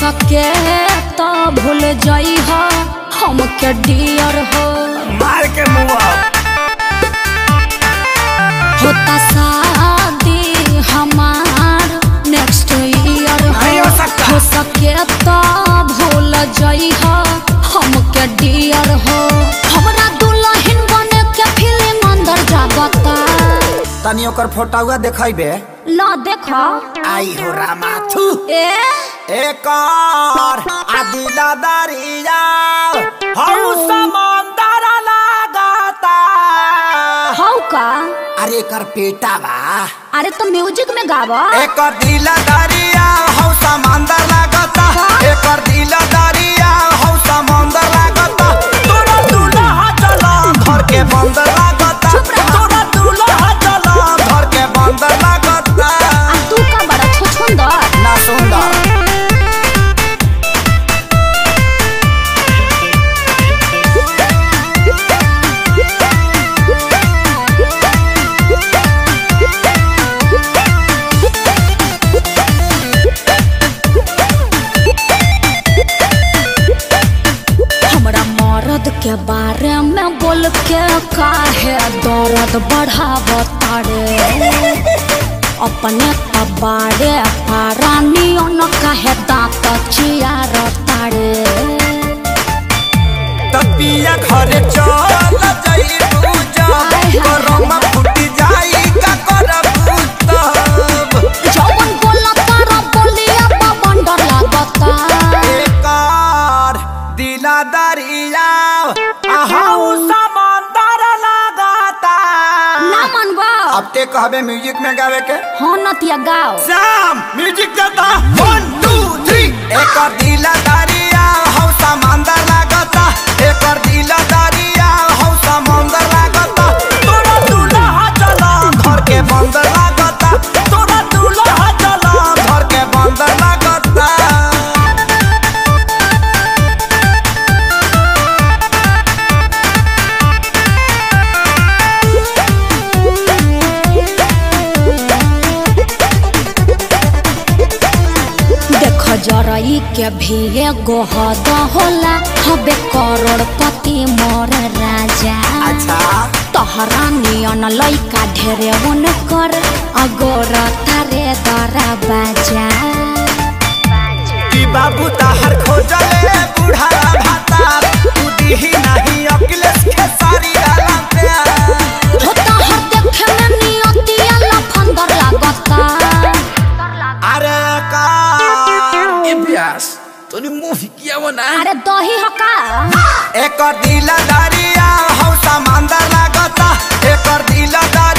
सके तो भूल जाई हो हम के डियर हो मार के मुआ होता शादी हमार नेक्स्ट ईयर हो सके तो भूल जाई हो हम के डियर हो हमरा दुल्हन बने के फीलिंग अंदर जागता तनी ओकर फोटोवा देखाइबे ला देखा आई हो रामाथु एक और आदिला दरिया हौ समंदर लागता हौ का अरे कर पेटा बा अरे तो म्यूजिक में गावा एक और दिला दरिया हौ समंदर लागता एक और दिला दरिया हौ समंदर लागता तोरा दूल्हा चला घर के बंदर लागता तोरा दूल्हा चला घर के बंदर लागता तू का बड़ा छुछुंदर ना सुंदर के बारे में बोल के काहे दर्द बढ़ावता रे अपने तबारे पारानियों न काहे दांत चियारता रे तपिया घरे चल जाई पूजा करम फुटी जाई का करब तब जवन बोला तारा बोलिया बाबन डर लागता एकार दिला दरिया आहाऊ समंदर लागता ना मनबा अब ते कहबे म्यूजिक में गावे के हां नतिया गाओ शाम म्यूजिक देता 1 2 3 एकर दिला दरिया हौ समंदर लागता एकर दिला दरिया हौ समंदर लागता तोरा दूल्हा चला घर के बंदर लागता तोरा दूल्हा चला घर के बंदर लागता जरई के भी एगो हद होला हबे करोड़पति मोर राजा अच्छा तोहरा नियन लइका ढेरे मन कर अगोर तारे दरा बाजा कि बाबू ताहर खोजले बूढ़ा भाता तू दिही नहीं अखिलेश खेसारी डाला प्यार होता हर देखे में नियतिया लफंदर लागता अरे का इब्यास तोनी मुंह किया वो ना अरे दही हका एक दिला दरिया हौ समंदर लागता एक दिला दरिया